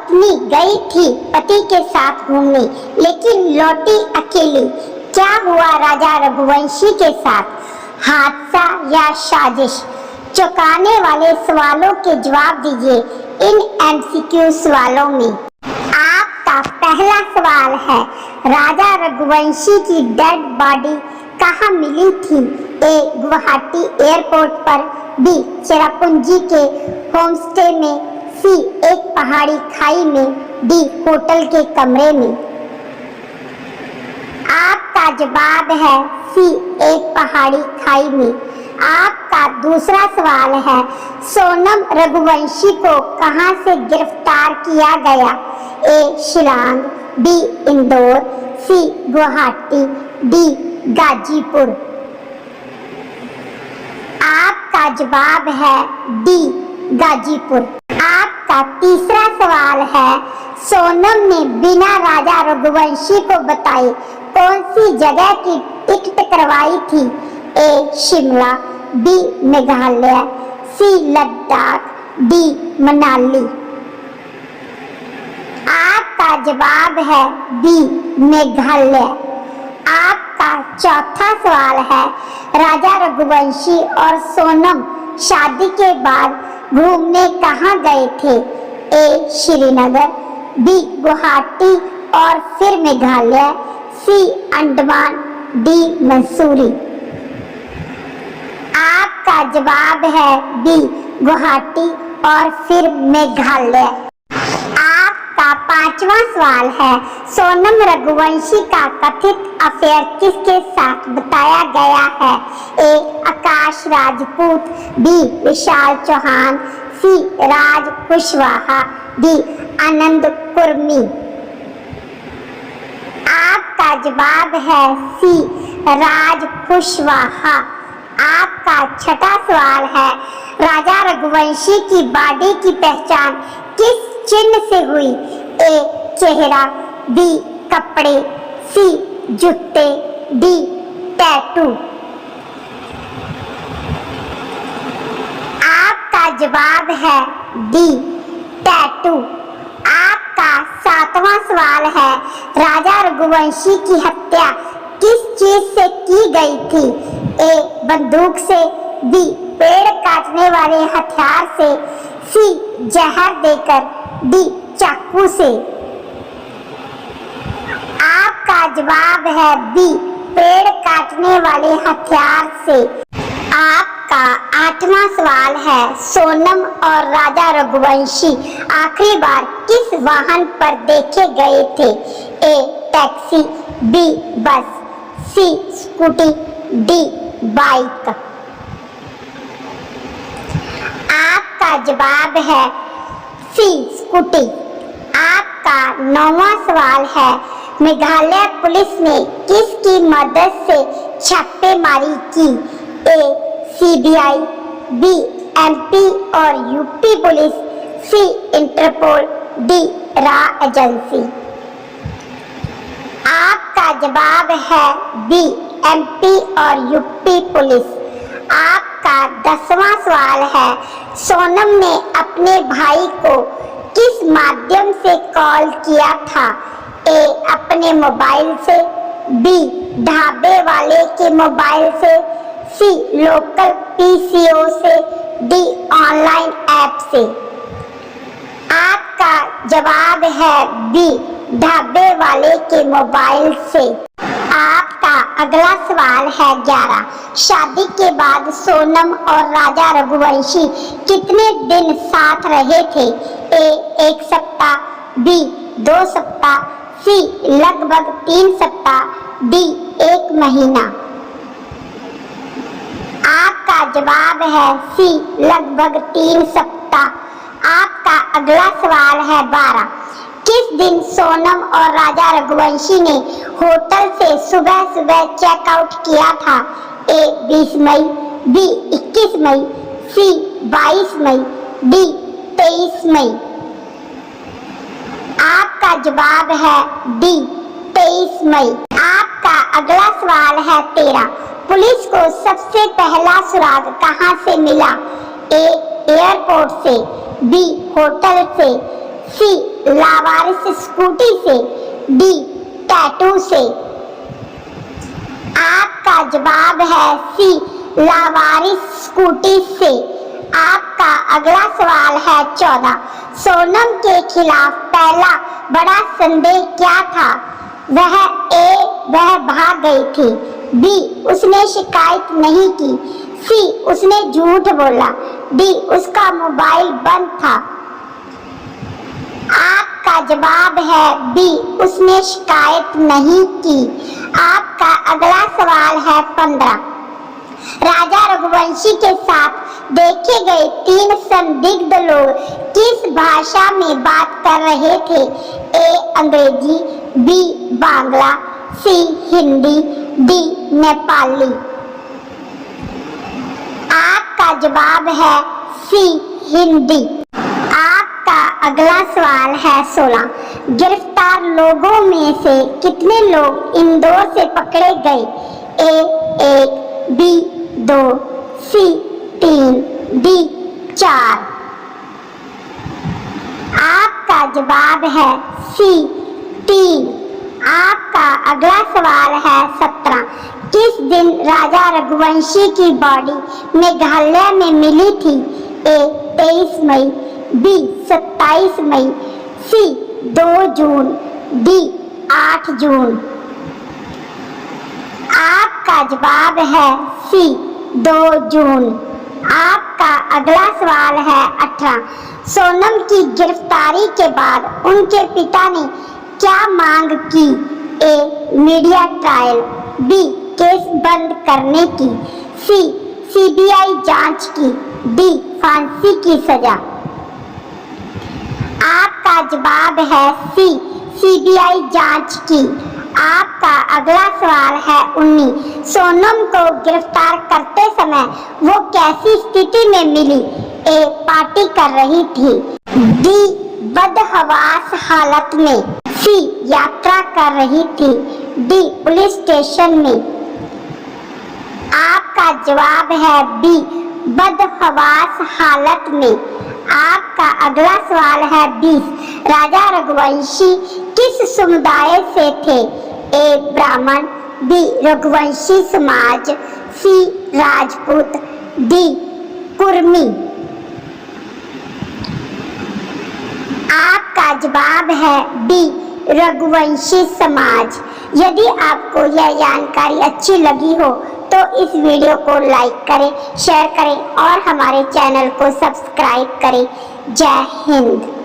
पत्नी गई थी पति के साथ घूमने, लेकिन लौटी अकेली। क्या हुआ राजा रघुवंशी के साथ? हादसा या साजिश? चौंकाने वाले सवालों के जवाब दीजिए इन एमसीक्यू सवालों में। आपका पहला सवाल है, राजा रघुवंशी की डेड बॉडी कहाँ मिली थी? ए. गुवाहाटी एयरपोर्ट पर, बी. चेरापूंजी के होमस्टे में, सी. एक पहाड़ी खाई में, डी. होटल के कमरे में। आपका जवाब है सी. एक पहाड़ी खाई में। आपका दूसरा सवाल है, सोनम रघुवंशी को कहां से गिरफ्तार किया गया? ए. शिलांग, बी. इंदौर, सी. गुवाहाटी, डी. गाजीपुर। आपका जवाब है डी. गाजीपुर। आपका तीसरा सवाल है, सोनम ने बिना राजा रघुवंशी को बताए कौन सी जगह की टिकट करवाई थी? ए. शिमला, बी. मेघालय, सी. लद्दाख, डी. मनाली। आपका जवाब है बी. मेघालय। आपका चौथा सवाल है, राजा रघुवंशी और सोनम शादी के बाद घूमने कहाँ गए थे? ए. श्रीनगर, बी. गुवाहाटी और फिर मेघालय, सी. अंडमान, डी. मंसूरी। आपका जवाब है बी. गुवाहाटी और फिर मेघालय। आपका पांचवा सवाल है, सोनम रघुवंशी का कथित अफेयर किसके साथ बताया गया है? ए. आकाश राजपूत, बी. विशाल चौहान, सी. राज कुशवाहा, डी. आनंद कुर्मी। आपका जवाब है सी. राज कुशवाहा। आपका छठा सवाल है, राजा रघुवंशी की बॉडी की पहचान किस चिन्ह से हुई? ए. चेहरा, बी. कपड़े, सी. जूते, डी. टैटू। आपका जवाब है डी. टैटू। आपका सातवां सवाल है, राजा रघुवंशी की हत्या किस चीज से की गई थी? ए. बंदूक से, बी. पेड़ काटने वाले हथियार से, सी. जहर देकर, डी. चाकू से। आपका जवाब है बी. पेड़ काटने वाले हथियार से। आपका आठवां सवाल है, सोनम और राजा रघुवंशी आखिरी बार किस वाहन पर देखे गए थे? A. Taxi, B. Bus, C. Scooty, D. Bike. आपका जवाब है सी. स्कूटी। आपका नौवां सवाल है, मेघालय पुलिस ने किसकी मदद से छापेमारी की? ए. CBI, B. एमपी और UP police, C. Interpol, D. रॉ एजेंसी। आपका जवाब है बी. एमपी और यूपी पुलिस। आपका 10वां सवाल है, सोनम ने अपने भाई को किस माध्यम से कॉल किया था? ए. अपने मोबाइल से, बी. ढाबे वाले के मोबाइल से, सी. लोकल पीसीओ से, डी. ऑनलाइन ऐप से। आपका जवाब है बी. ढाबे वाले के मोबाइल से। आपका अगला सवाल है 11, शादी के बाद सोनम और राजा रघुवंशी कितने दिन साथ रहे थे? ए. 1 सप्ताह, बी. 2 सप्ताह, सी. लगभग 3 सप्ताह, डी. 1 महीना। आपका जवाब है सी. लगभग 3 सप्ताह। आपका अगला सवाल है 12, किस दिन सोनम और राजा रघुवंशी ने होटल से सुबह सुबह चेकआउट किया था? ए. 20 मई, बी. 21 मई, सी. 22 मई, डी. 23 मई। आपका जवाब है डी. 23 मई। आपका अगला सवाल है 13, पुलिस को सबसे पहला सुराग कहां से मिला? ए. एयरपोर्ट से, बी. होटल से, सी. लावारिस स्कूटी से, डी टैटू से। आपका जवाब है सी लावारिस स्कूटी से। आपका अगला सवाल है 14। सोनम के खिलाफ पहला बड़ा संदेह क्या था? वह भाग गई थी, बी उसने शिकायत नहीं की, सी उसने झूठ बोला, डी उसका मोबाइल बंद था। आपका जवाब है बी उसने शिकायत नहीं की। आपका अगला सवाल है 15। राजा रघुवंशी के साथ देखे गए 3 संदिग्ध लोग किस भाषा में बात कर रहे थे? ए अंग्रेजी, बी बांग्ला, सी हिंदी, डी नेपाली। आपका जवाब है सी हिंदी। आपका अगला सवाल है 16। गिरफ्तार लोगों में से कितने लोग इंदौर से पकड़े गए? ए 1, बी 2, सी 3, डी 4। आपका जवाब है सी 3। आपका अगला सवाल है 17। किस दिन राजा रघुवंशी की बॉडी मेघालय में मिली थी? ए 23 मई, बी 27 मई, सी 2 जून, डी 8 जून। आपका जवाब है सी 2 जून। आपका अगला सवाल है 18। सोनम की गिरफ्तारी के बाद उनके पिता ने क्या मांग की? ए मीडिया ट्रायल, बी केस बंद करने की, सी सीबीआई जांच की, डी फांसी की सजा। आपका जवाब है सी सीबीआई जांच की। आपका अगला सवाल है 19। सोनम को गिरफ्तार करते समय वो कैसी स्थिति में मिली? ए पार्टी कर रही थी, डी बदहवास हालत में, सी यात्रा कर रही थी, डी पुलिस स्टेशन में। आपका जवाब है बी बदहवास हालत में। आपका अगला सवाल है 20। राजा रघुवंशी किस समुदाय से थे? ए ब्राह्मण, बी रघुवंशी समाज, सी राजपूत, डी कुर्मी। आपका जवाब है डी रघुवंशी समाज। यदि आपको यह जानकारी अच्छी लगी हो तो इस वीडियो को लाइक करें, शेयर करें और हमारे चैनल को सब्सक्राइब करें। जय हिंद।